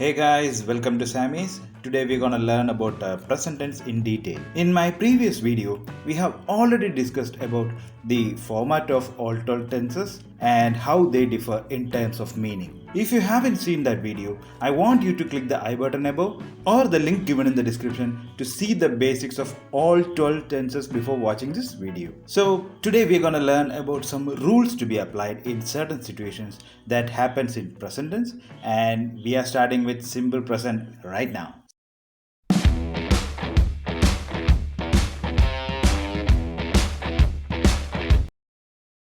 Hey guys, welcome to Sammy's. Today we're gonna learn about present tense in detail. In my previous video, we have already discussed about the format of all 12 tenses and how they differ in terms of meaning. If you haven't seen that video, I want you to click the I button above or the link given in the description to see the basics of all 12 tenses before watching this video. So today we're gonna learn about some rules to be applied in certain situations that happens in present tense, and we are starting with simple present right now.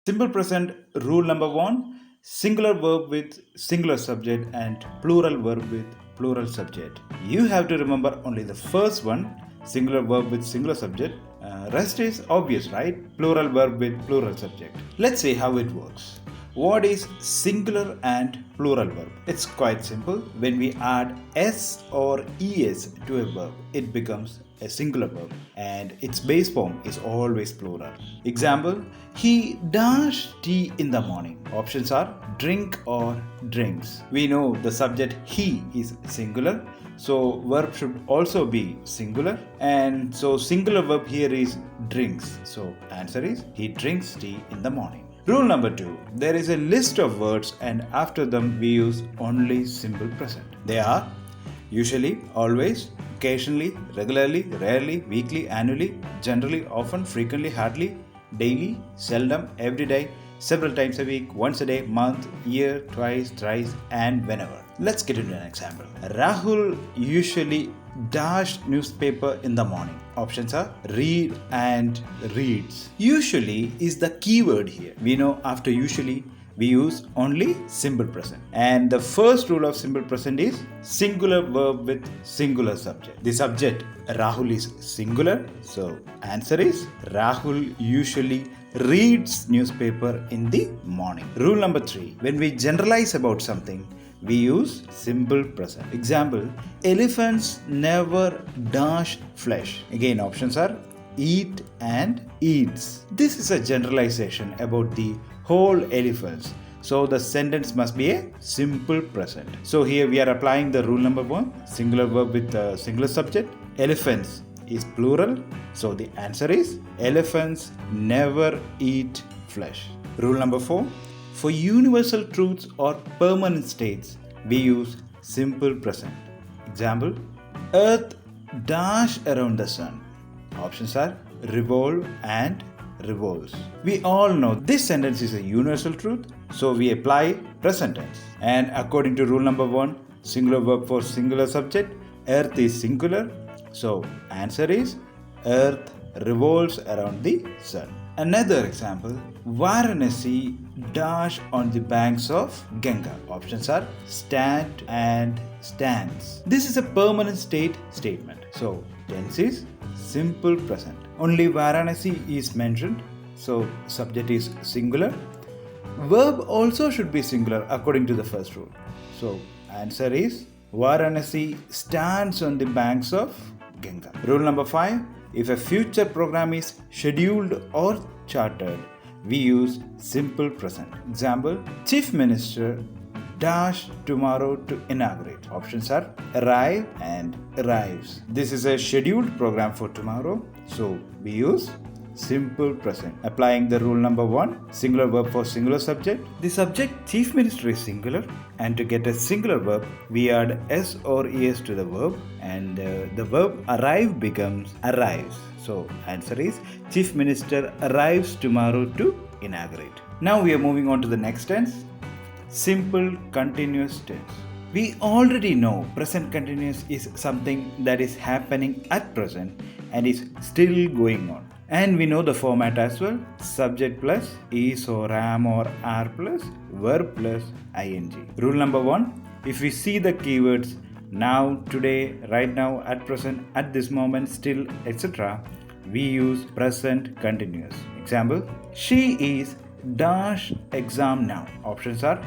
Simple present rule number 1: singular verb with singular subject and plural verb with plural subject. You have to remember only the first one, singular verb with singular subject. Rest is obvious, right? Plural verb with plural subject. Let's see how it works. What is singular and plural verb? It's quite simple. When we add s or es to a verb, it becomes a singular verb and its base form is always plural. Example: he dashed tea in the morning. Options are drink or drinks. We know the subject he is singular, so verb should also be singular, and so singular verb here is drinks. So answer is he drinks tea in the morning. Rule number 2. There is a list of words and after them we use only simple present. They are usually, always, occasionally, regularly, rarely, weekly, annually, generally, often, frequently, hardly, daily, seldom, every day, several times a week, once a day, month, year, twice, thrice, and whenever. Let's get into an example. Rahul usually dashed newspaper in the morning. Options are read and reads. Usually is the keyword here. We know after usually we use only simple present. And the first rule of simple present is singular verb with singular subject. The subject Rahul is singular, so answer is Rahul usually reads newspaper in the morning. Rule number 3. When we generalize about something, we use simple present. Example: elephants never dash flesh. Again, options are eat and eats. This is a generalization about the whole elephants, so the sentence must be a simple present. So here we are applying the rule number 1, singular verb with a singular subject. Elephants is plural, so the answer is elephants never eat flesh. Rule number 4: for universal truths or permanent states, we use simple present. Example: earth dash around the sun. Options are revolve and revolves. We all know this sentence is a universal truth, so we apply present tense. And according to rule number 1, singular verb for singular subject, earth is singular, so answer is earth revolves around the sun. Another example: Varanasi dash on the banks of Ganga. Options are stand and stands. This is a permanent state statement, so tense is simple present. Only Varanasi is mentioned, so subject is singular. Verb also should be singular according to the first rule, so answer is Varanasi stands on the banks of Ganga. Rule number 5: if a future program is scheduled or chartered, we use simple present. Example: Chief Minister dash tomorrow to inaugurate. Options are arrive and arrives. This is a scheduled program for tomorrow, so we use simple present. Applying the rule number 1, singular verb for singular subject. The subject chief minister is singular, and to get a singular verb, we add s or es to the verb, and the verb arrive becomes arrives. So answer is chief minister arrives tomorrow to inaugurate. Now we are moving on to the next tense, simple continuous tense. We already know present continuous is something that is happening at present and is still going on. And we know the format as well: subject plus is or am or are plus verb plus ing. Rule number 1: if we see the keywords now, today, right now, at present, at this moment, still, etc., we use present continuous. Example: she is dash exam now. Options are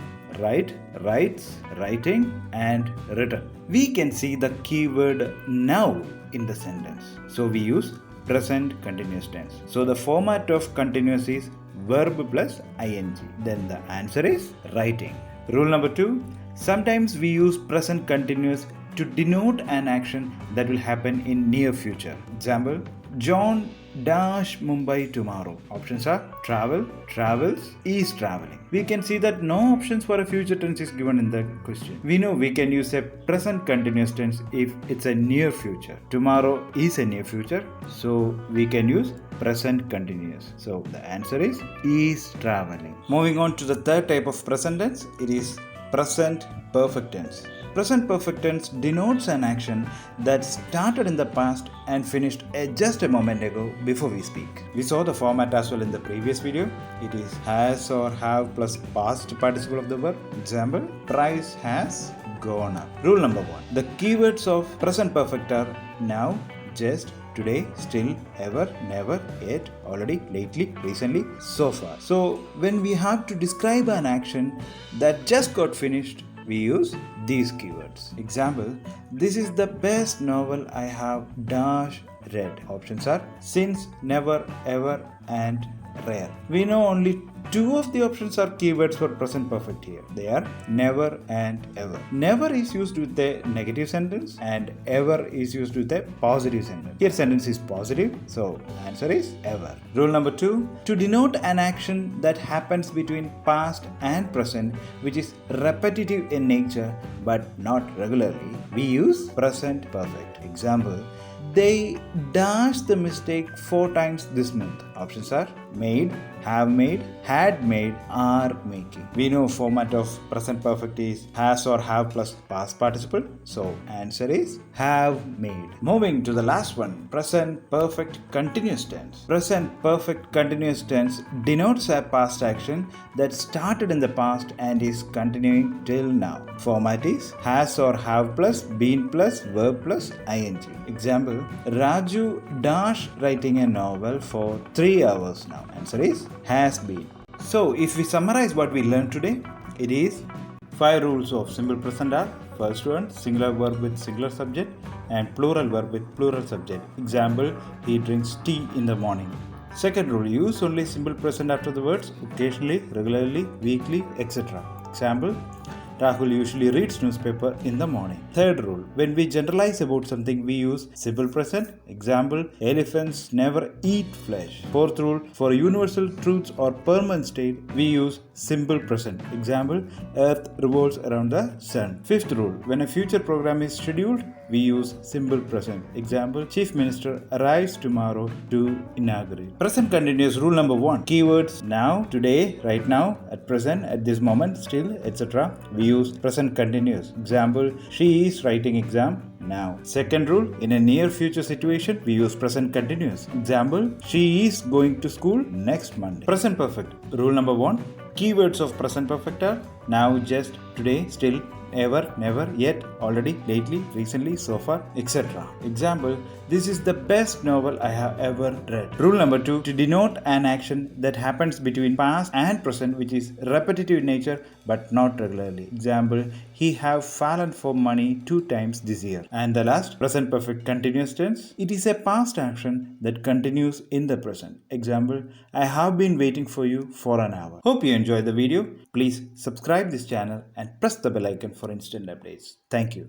write, writes, writing, and written. We can see the keyword now in the sentence, so we use present continuous tense. So the format of continuous is verb plus ing. Then the answer is writing. Rule number 2: Sometimes we use present continuous to denote an action that will happen in near future. Example, John dash Mumbai tomorrow. Options are travel, travels, is traveling. We can see that no options for a future tense is given in the question. We know we can use a present continuous tense if it's a near future. Tomorrow is a near future, so we can use present continuous. So the answer is traveling. Moving on to the third type of present tense, it is present perfect tense. Present perfect tense denotes an action that started in the past and finished just a moment ago before we speak. We saw the format as well in the previous video. It is has or have plus past participle of the verb. Example, price has gone up. Rule number 1. The keywords of present perfect are now, just, today, still, ever, never, yet, already, lately, recently, so far. So when we have to describe an action that just got finished, we use these keywords. Example, this is the best novel I have dash read. Options are since, never, ever, and rare. We know only two of the options are keywords for present perfect here. They are never and ever. Never is used with a negative sentence and ever is used with a positive sentence. Here sentence is positive, so answer is ever. Rule number 2. To denote an action that happens between past and present which is repetitive in nature but not regularly, we use present perfect. Example, they dashed the mistake 4 times this month. Options are made, have made, had made, are making. We know format of present perfect is has or have plus past participle. So answer is have made. Moving to the last one, present perfect continuous tense. Present perfect continuous tense denotes a past action that started in the past and is continuing till now. Format is has or have plus been plus verb plus ing. Example, Raju dash writing a novel for 3 hours now. Answer is has been. So if we summarize what we learned today, it is 5 rules of simple present are: first one, singular verb with singular subject and plural verb with plural subject. Example, he drinks tea in the morning. Second rule, use only simple present after the words occasionally, regularly, weekly, etc. Example, Rahul usually reads newspaper in the morning. Third rule, when we generalize about something, we use simple present. Example, elephants never eat flesh. Fourth rule, for universal truths or permanent state, we use simple present. Example, earth revolves around the sun. Fifth rule, when a future program is scheduled, we use simple present. Example, chief minister arrives tomorrow to inaugurate. Present continuous rule number 1. Keywords now, today, right now, at present, at this moment, still, etc. We use present continuous. Example, she is writing exam now. Second rule, in a near future situation, we use present continuous. Example, she is going to school next Monday. Present perfect. Rule number 1. Keywords of present perfect are now, just, today, still, ever, never, yet, already, lately, recently, so far, etc. Example, this is the best novel I have ever read. Rule number 2, to denote an action that happens between past and present which is repetitive in nature but not regularly. Example, he have fallen for money 2 times this year. And the last, present perfect continuous tense. It is a past action that continues in the present. Example, I have been waiting for you for an hour. Hope you enjoyed the video. Please subscribe this channel and press the bell icon for instant updates. Thank you.